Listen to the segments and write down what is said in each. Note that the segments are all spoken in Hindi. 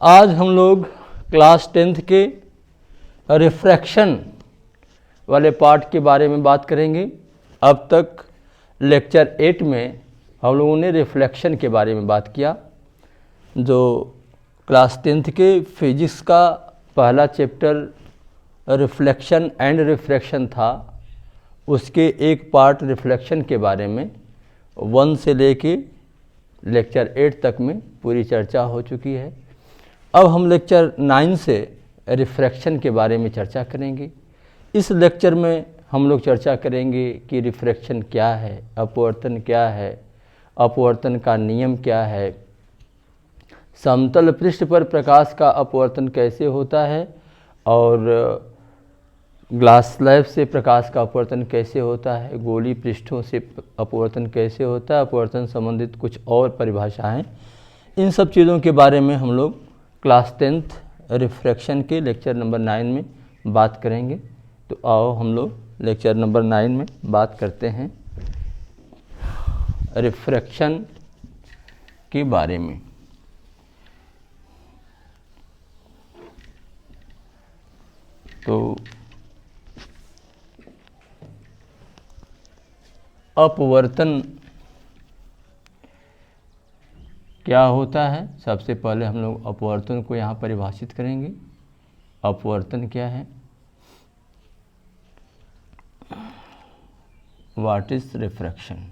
आज हम लोग क्लास 10th के रिफ्रैक्शन वाले पार्ट के बारे में बात करेंगे। अब तक लेक्चर 8 में हम लोगों ने रिफ्लेक्शन के बारे में बात किया। जो क्लास 10th के फिजिक्स का पहला चैप्टर रिफ्लेक्शन एंड रिफ्रैक्शन था, उसके एक पार्ट रिफ्लेक्शन के बारे में 1 से लेके लेक्चर 8 तक में पूरी चर्चा हो चुकी है। अब हम लेक्चर 9 से रिफ्रैक्शन के बारे में चर्चा करेंगे। इस लेक्चर में हम लोग चर्चा करेंगे कि रिफ्रैक्शन क्या है, अपवर्तन क्या है, अपवर्तन का नियम क्या है, समतल पृष्ठ पर प्रकाश का अपवर्तन कैसे होता है और ग्लास स्लैब से प्रकाश का अपवर्तन कैसे होता है, गोली पृष्ठों से अपवर्तन कैसे होता है, अपवर्तन संबंधित कुछ और परिभाषाएं, इन सब चीज़ों के बारे में हम लोग क्लास 10th रिफ्रैक्शन के लेक्चर नंबर 9 में बात करेंगे। तो आओ हम लोग लेक्चर नंबर 9 में बात करते हैं रिफ्रैक्शन के बारे में। तो अपवर्तन क्या होता है, सबसे पहले हम लोग अपवर्तन को यहाँ परिभाषित करेंगे। अपवर्तन क्या है, व्हाट इज रिफ्रैक्शन,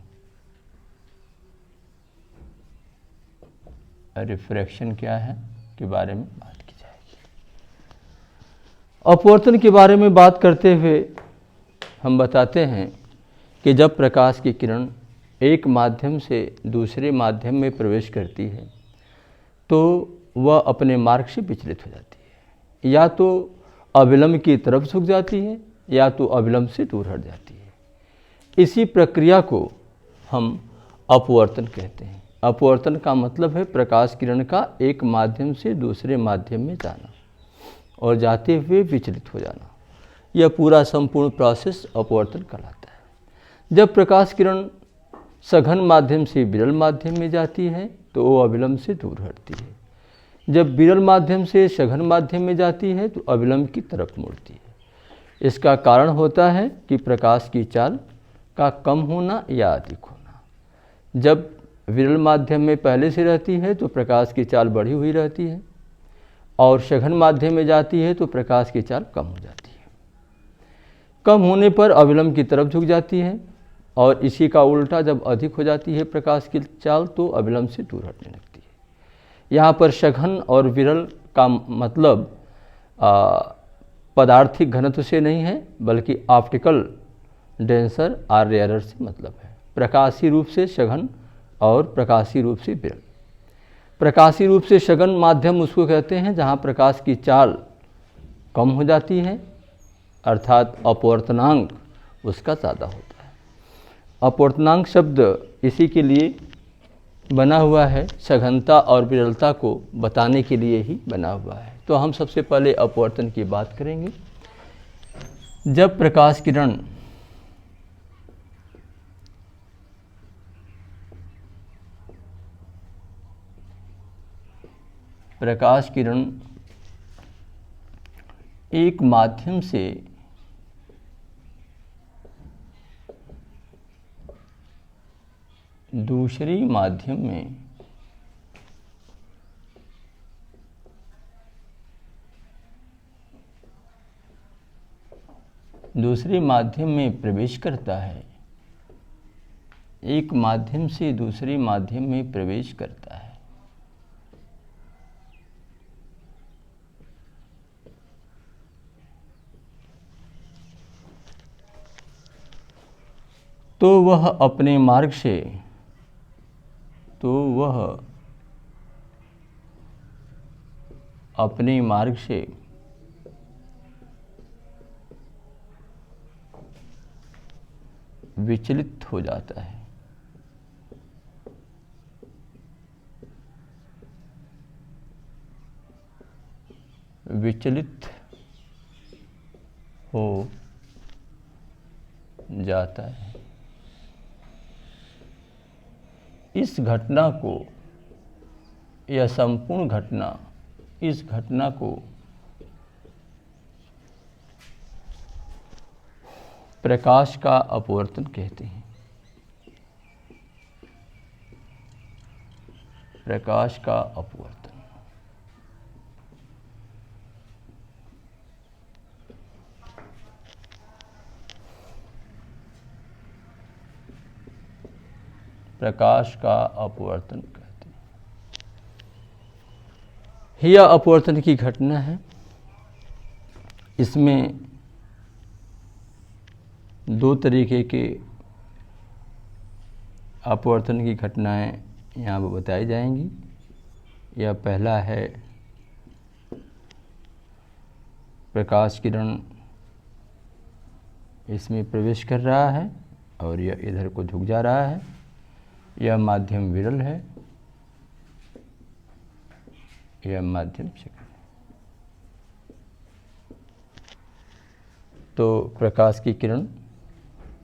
रिफ्रैक्शन क्या है के बारे में बात की जाएगी। अपवर्तन के बारे में बात करते हुए हम बताते हैं कि जब प्रकाश की किरण एक माध्यम से दूसरे माध्यम में प्रवेश करती है तो वह अपने मार्ग से विचलित हो जाती है, या तो अविलंब की तरफ झुक जाती है या तो अविलंब से दूर हट जाती है। इसी प्रक्रिया को हम अपवर्तन कहते हैं। अपवर्तन का मतलब है प्रकाश किरण का एक माध्यम से दूसरे माध्यम में जाना और जाते हुए विचलित हो जाना। यह पूरा संपूर्ण प्रोसेस अपवर्तन कहलाता है। जब प्रकाश किरण सघन माध्यम से विरल माध्यम में जाती है तो वो अविलंब से दूर हटती है। जब विरल माध्यम से सघन माध्यम में जाती है तो अविलंब की तरफ मुड़ती है। इसका कारण होता है कि प्रकाश की चाल का कम होना या अधिक होना। जब विरल माध्यम में पहले से रहती है तो प्रकाश की चाल बढ़ी हुई रहती है और सघन माध्यम में जाती है तो प्रकाश की चाल कम हो जाती है। कम होने पर अविलंब की तरफ झुक जाती है और इसी का उल्टा जब अधिक हो जाती है प्रकाश की चाल तो अविलंब से दूर हटने लगती है। यहाँ पर सघन और विरल का मतलब पदार्थिक घनत्व से नहीं है बल्कि ऑप्टिकल डेंसर और रेयरर से मतलब है। प्रकाशीय रूप से सघन और प्रकाशीय रूप से विरल। प्रकाशीय रूप से सघन माध्यम उसको कहते हैं जहाँ प्रकाश की चाल कम हो जाती है, अर्थात अपवर्तनांक उसका ज़्यादा होता है। अपवर्तनांक शब्द इसी के लिए बना हुआ है, सघनता और विरलता को बताने के लिए ही बना हुआ है। तो हम सबसे पहले अपवर्तन की बात करेंगे। जब प्रकाश किरण एक माध्यम से दूसरे माध्यम में प्रवेश करता है, एक माध्यम से दूसरे माध्यम में प्रवेश करता है, तो वह अपने मार्ग से विचलित हो जाता है। विचलित हो जाता है। इस घटना को, यह संपूर्ण घटना इस घटना को प्रकाश का अपवर्तन कहते हैं। प्रकाश का अपवर्तन। प्रकाश का अपवर्तन कहते हैं। यह अपवर्तन की घटना है। इसमें दो तरीके के अपवर्तन की घटनाएं यहाँ पर बताई जाएंगी। यह पहला है प्रकाश किरण इसमें प्रवेश कर रहा है और यह इधर को झुक जा रहा है। यह माध्यम विरल है, यह माध्यम शिखर है। तो प्रकाश की किरण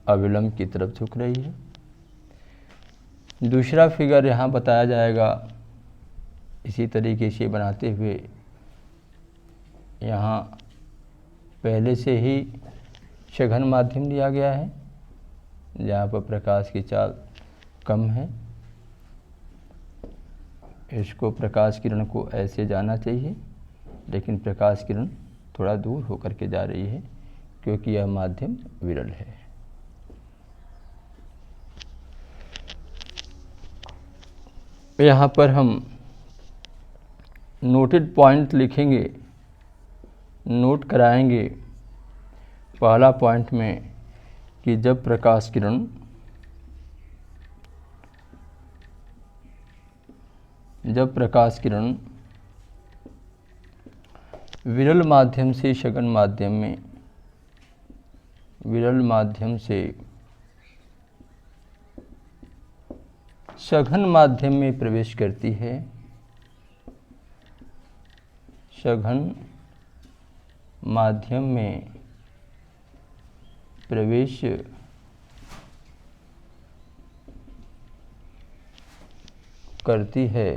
अविलंब की तरफ झुक रही है। दूसरा फिगर यहाँ बताया जाएगा इसी तरीके से बनाते हुए। यहाँ पहले से ही सघन माध्यम लिया गया है जहाँ पर प्रकाश की चाल कम है। इसको प्रकाश किरण को ऐसे जाना चाहिए, लेकिन प्रकाश किरण थोड़ा दूर होकर के जा रही है क्योंकि यह माध्यम विरल है। यहाँ पर हम नोटेड पॉइंट लिखेंगे, नोट कराएंगे। पहला पॉइंट में कि जब प्रकाश किरण विरल माध्यम से सघन माध्यम में, विरल माध्यम से सघन माध्यम में प्रवेश करती है, सघन माध्यम में प्रवेश करती है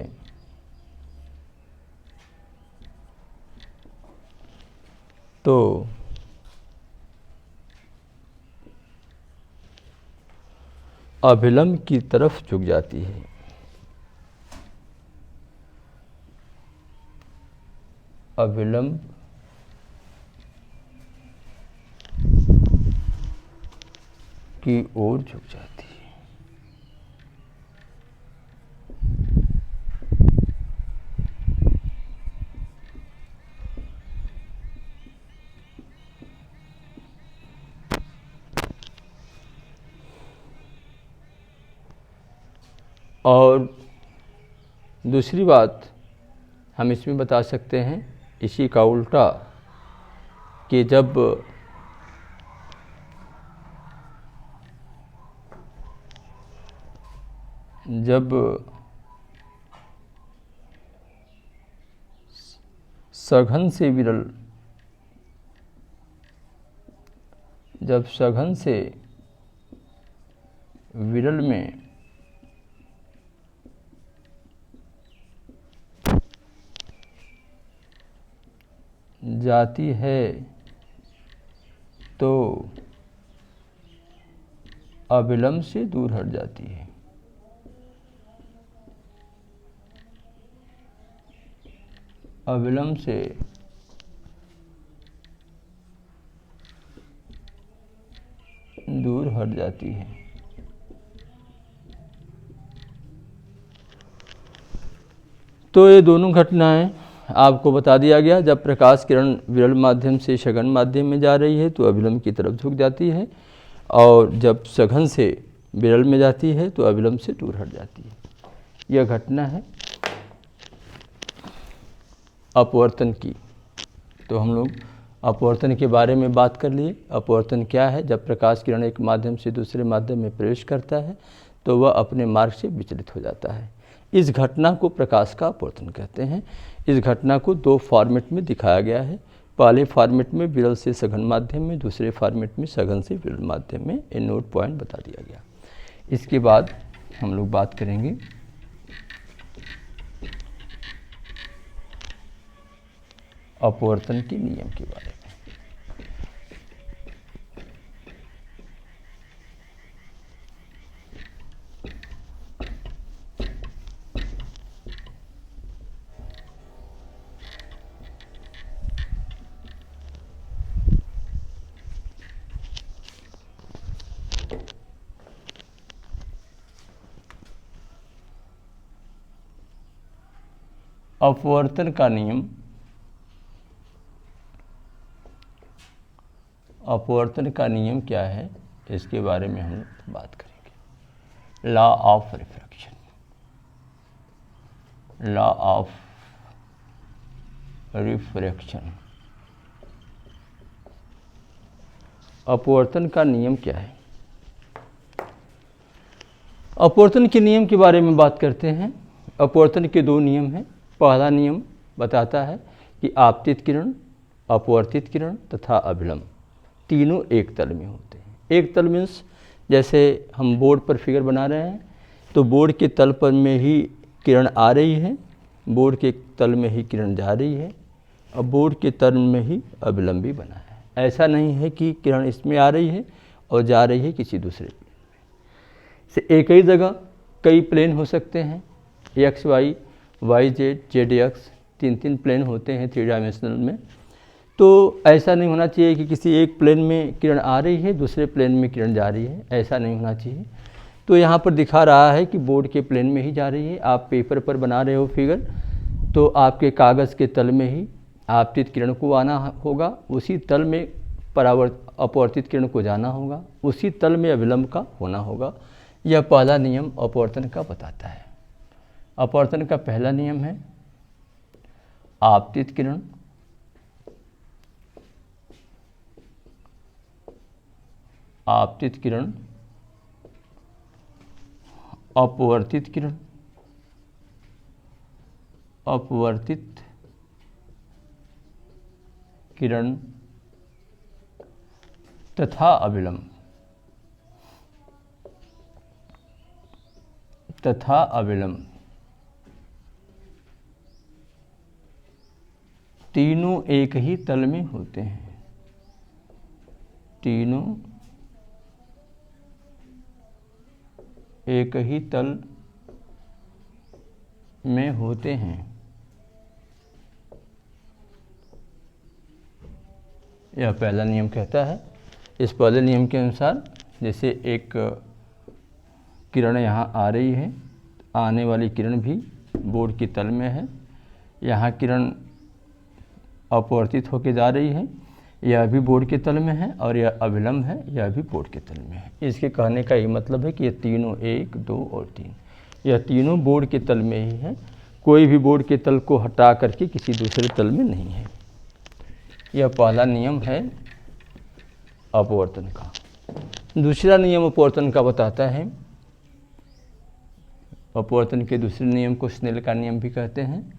तो अभिलंब की तरफ झुक जाती है। अभिलंब की ओर झुक जाती है। और दूसरी बात हम इसमें बता सकते हैं इसी का उल्टा कि जब सघन से विरल, जब सघन से विरल में जाती है तो अविलंब से दूर हट जाती है। अविलंब से दूर हट जाती है। तो ये दोनों घटनाएं आपको बता दिया गया। जब प्रकाश किरण विरल माध्यम से सघन माध्यम में जा रही है तो अविलंब की तरफ झुक जाती है, और जब सघन से विरल में जाती है तो अविलंब से दूर हट जाती है। यह घटना है अपवर्तन की। तो हम लोग अपवर्तन के बारे में बात कर लिए। अपवर्तन क्या है? जब प्रकाश किरण एक माध्यम से दूसरे माध्यम में प्रवेश करता है तो वह अपने मार्ग से विचलित हो जाता है। इस घटना को प्रकाश का अपवर्तन कहते हैं। इस घटना को दो फॉर्मेट में दिखाया गया है। पहले फॉर्मेट में विरल से सघन माध्यम में, दूसरे फॉर्मेट में सघन से विरल माध्यम में। ये नोट पॉइंट बता दिया गया। इसके बाद हम लोग बात करेंगे अपवर्तन के नियम के बारे में। अपवर्तन का नियम, अपवर्तन का नियम क्या है इसके बारे में हम बात करेंगे। Law of refraction, law of refraction. अपवर्तन का नियम क्या है? अपवर्तन के नियम के बारे में बात करते हैं। अपवर्तन के दो नियम हैं। पहला नियम बताता है कि आपतित किरण, अपवर्तित किरण तथा अभिलंब तीनों एक तल में होते हैं। एक तल मीन्स जैसे हम बोर्ड पर फिगर बना रहे हैं तो बोर्ड के तल पर में ही किरण आ रही है, बोर्ड के तल में ही किरण जा रही है, अब बोर्ड के तल में ही अभिलंब भी बना है। ऐसा नहीं है कि किरण इसमें आ रही है और जा रही है किसी दूसरे प्लेन में। से एक ही जगह कई प्लेन हो सकते हैं, x y, y z, z x, तीन तीन प्लेन होते हैं 3 डायमेंशनल में। तो ऐसा नहीं होना चाहिए कि किसी एक प्लेन में किरण आ रही है, दूसरे प्लेन में किरण जा रही है, ऐसा नहीं होना चाहिए। तो यहाँ पर दिखा रहा है कि बोर्ड के प्लेन में ही जा रही है। आप पेपर पर बना रहे हो फिगर, तो आपके कागज़ के तल में ही आपतित किरण को आना होगा, उसी तल में अपवर्तित किरण को जाना होगा, उसी तल में अभिलंब का होना होगा। यह पहला नियम अपवर्तन का बताता है। अपवर्तन का पहला नियम है आपतित किरण अपवर्तित किरण, अपवर्तित किरण तथा अभिलंब, तीनों एक ही तल में होते हैं। तीनों एक ही तल में होते हैं। यह पहला नियम कहता है। इस पहले नियम के अनुसार जैसे एक किरण यहाँ आ रही है, आने वाली किरण भी बोर्ड के तल में है, यहाँ किरण अपवर्तित होकर जा रही है, यह भी बोर्ड के तल में है, और यह अभिलंब है, यह भी बोर्ड के तल में है। इसके कहने का ये मतलब है कि ये तीनों 1, 2 और 3 यह तीनों बोर्ड के तल में ही है। कोई भी बोर्ड के तल को हटा करके किसी दूसरे तल में नहीं है। यह पहला नियम है अपवर्तन का। दूसरा नियम अपवर्तन का बताता है, अपवर्तन के दूसरे नियम को स्नेल का नियम भी कहते हैं।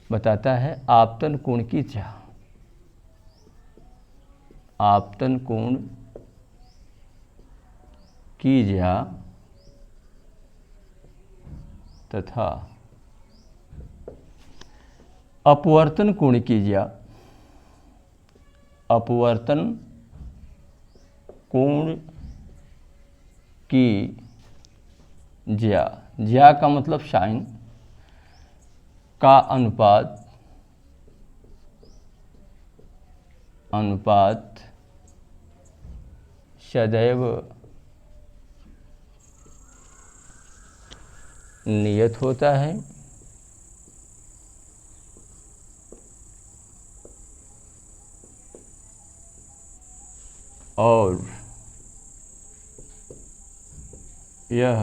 बताता है आपतन कोण की ज्या, आपतन कोण की ज्या तथा अपवर्तन कोण की ज्या, अपवर्तन कोण की ज्या, ज्या का मतलब साइन का अनुपात सदैव नियत होता है। और यह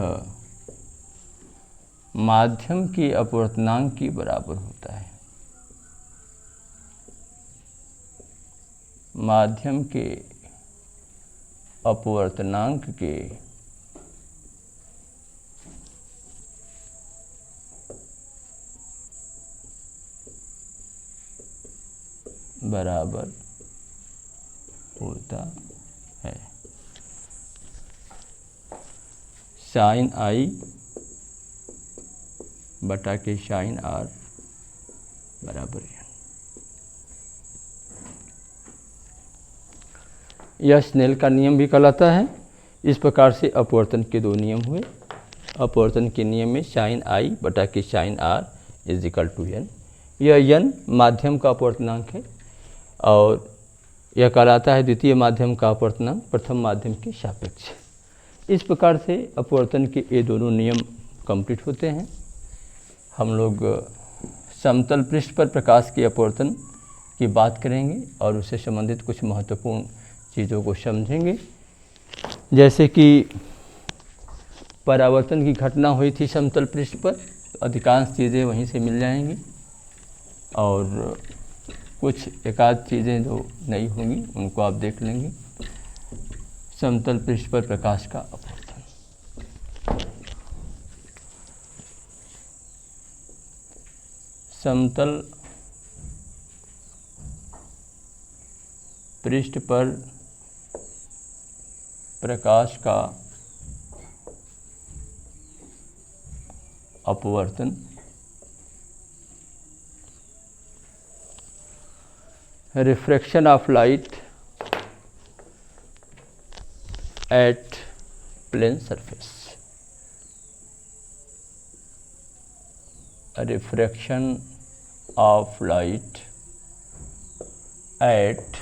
माध्यम के अपवर्तनांक के बराबर होता है। माध्यम के अपवर्तनांक के बराबर होता है। साइन आई बटा के साइन आर बराबर है। यह स्नेल का नियम भी कहलाता है। इस प्रकार से अपवर्तन के दो नियम हुए। अपवर्तन के नियम में साइन आई बटा के sine r is equal to n. यह एन माध्यम का अपवर्तनांक है और यह कहलाता है द्वितीय माध्यम का अपवर्तनांक प्रथम माध्यम के सापेक्ष। इस प्रकार से अपवर्तन के ये दोनों नियम कंप्लीट होते हैं। हम लोग समतल पृष्ठ पर प्रकाश के अपवर्तन की बात करेंगे और उससे संबंधित कुछ महत्वपूर्ण चीज़ों को समझेंगे, जैसे कि परावर्तन की घटना हुई थी समतल पृष्ठ पर, अधिकांश चीज़ें वहीं से मिल जाएंगी और कुछ एकाध चीज़ें जो नहीं होंगी उनको आप देख लेंगे। समतल पृष्ठ पर प्रकाश का अपवर्तन। समतल पृष्ठ पर प्रकाश का अपवर्तन refraction of light at plane surface. Refraction of light at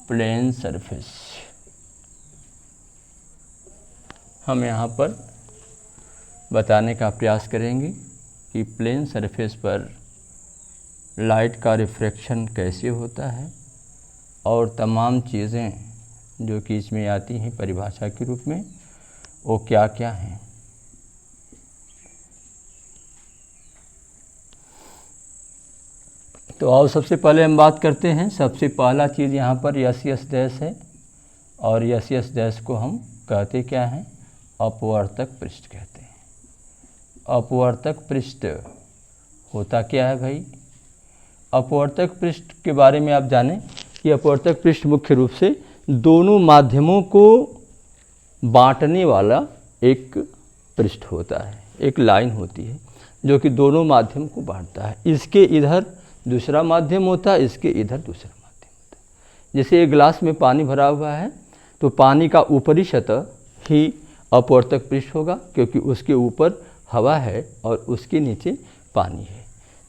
plane surface. हम यहाँ पर बताने का प्रयास करेंगे कि प्लेन सरफेस पर लाइट का रिफ्रैक्शन कैसे होता है और तमाम चीज़ें जो कि इसमें आती हैं परिभाषा के रूप में वो क्या क्या हैं। तो आओ सबसे पहले हम बात करते हैं। सबसे पहला चीज़ यहाँ पर यस यस डैश है और यस यस डैश को हम कहते क्या हैं? अपवर्तक पृष्ठ कहते हैं। अपवर्तक पृष्ठ होता क्या है भाई? अपवर्तक पृष्ठ के बारे में आप जानें कि अपवर्तक पृष्ठ मुख्य रूप से दोनों माध्यमों को बांटने वाला एक पृष्ठ होता है, एक लाइन होती है जो कि दोनों माध्यम को बांटता है। इसके इधर दूसरा माध्यम होता है, इसके इधर दूसरा माध्यम होता है। जैसे एक गिलास में पानी भरा हुआ है तो पानी का ऊपरी सतह ही अपवर्तक पृष्ठ होगा क्योंकि उसके ऊपर हवा है और उसके नीचे पानी है।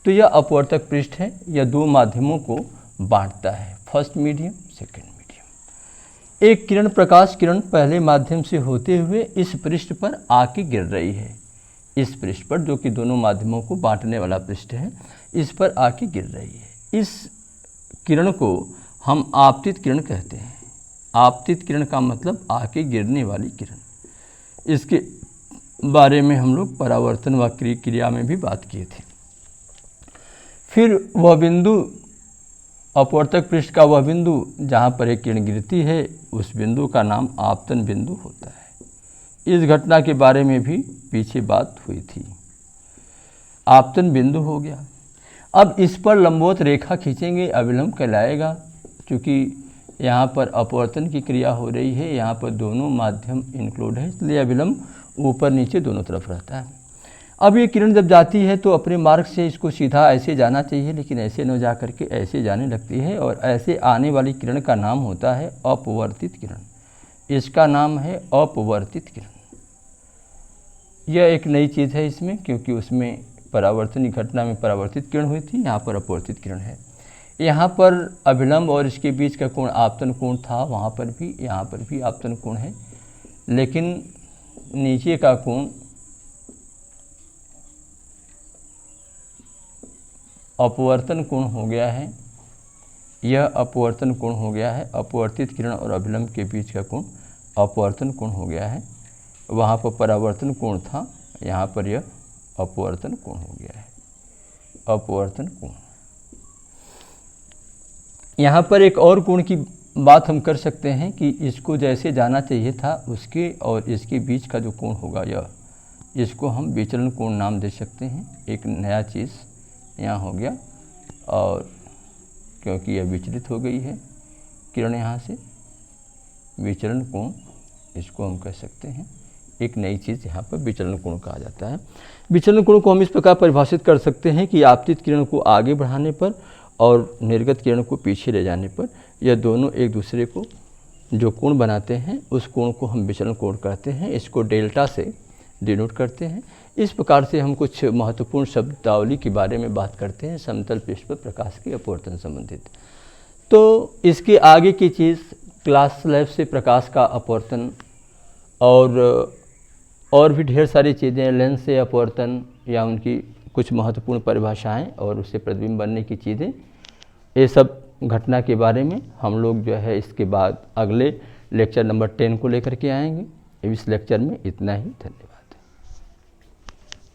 तो यह अपवर्तक पृष्ठ है, यह दो माध्यमों को बांटता है, फर्स्ट मीडियम सेकेंड मीडियम। एक किरण प्रकाश किरण पहले माध्यम से होते हुए इस पृष्ठ पर आके गिर रही है। इस पृष्ठ पर जो कि दोनों माध्यमों को बांटने वाला पृष्ठ है, इस पर आके गिर रही है। इस किरण को हम आपतित किरण कहते हैं। आपतित किरण का मतलब आके गिरने वाली किरण। इसके बारे में हम लोग परावर्तन व क्रिया में भी बात किए थे। फिर वह बिंदु, अपवर्तक पृष्ठ का वह बिंदु जहाँ पर एक किरण गिरती है, उस बिंदु का नाम आपतन बिंदु होता है। इस घटना के बारे में भी पीछे बात हुई थी। आपतन बिंदु हो गया। अब इस पर लंबवत रेखा खींचेंगे, अभिलंब कहलाएगा। क्योंकि यहाँ पर अपवर्तन की क्रिया हो रही है, यहाँ पर दोनों माध्यम इंक्लूड है, इसलिए अभिलंब ऊपर नीचे दोनों तरफ रहता है। अब ये किरण जब जाती है तो अपने मार्ग से इसको सीधा ऐसे जाना चाहिए, लेकिन ऐसे न जा करके ऐसे जाने लगती है और ऐसे आने वाली किरण का नाम होता है अपवर्तित किरण। इसका नाम है अपवर्तित किरण। यह एक नई चीज़ है इसमें, क्योंकि उसमें परावर्तन की घटना में परावर्तित किरण हुई थी, यहाँ पर अपवर्तित किरण है। यहाँ पर अभिलंब और इसके बीच का कोण आपतन कोण था, वहाँ पर भी यहाँ पर भी आपतन कोण है, लेकिन नीचे का कोण अपवर्तन कोण हो गया है। यह अपवर्तन कोण हो गया है। अपवर्तित किरण और अभिलंब के बीच का कोण अपवर्तन कोण हो गया है। वहाँ पर परावर्तन कोण था, यहाँ पर यह अपवर्तन कोण हो गया है। अपवर्तन कोण। यहाँ पर एक और कोण की बात हम कर सकते हैं कि इसको जैसे जाना चाहिए था उसके और इसके बीच का जो कोण होगा, यह इसको हम विचलन कोण नाम दे सकते हैं। एक नया चीज़ यहाँ हो गया, और क्योंकि यह विचलित हो गई है किरण यहाँ से, विचलन कोण इसको हम कह सकते हैं। एक नई चीज़ यहाँ पर विचलन कोण कहा जाता है। विचलन कोण को हम इस प्रकार परिभाषित कर सकते हैं कि आपतित किरण को आगे बढ़ाने पर और निर्गत किरण को पीछे ले जाने पर यह दोनों एक दूसरे को जो कोण बनाते हैं उस कोण को हम विचलन कोण कहते हैं। इसको डेल्टा से डिनोट करते हैं। इस प्रकार से हम कुछ महत्वपूर्ण शब्दावली के बारे में बात करते हैं समतल पृष्ठ पर प्रकाश के अपवर्तन संबंधित। तो इसके आगे की चीज़ क्लास स्लैब से प्रकाश का अपवर्तन और भी ढेर सारी चीज़ें, लेंस से अपवर्तन या उनकी कुछ महत्वपूर्ण परिभाषाएं और उससे प्रतिबिंब बनने की चीज़ें, ये सब घटना के बारे में हम लोग जो है इसके बाद अगले लेक्चर नंबर 10 को लेकर के आएंगे। इस लेक्चर में इतना ही। धन्यवाद।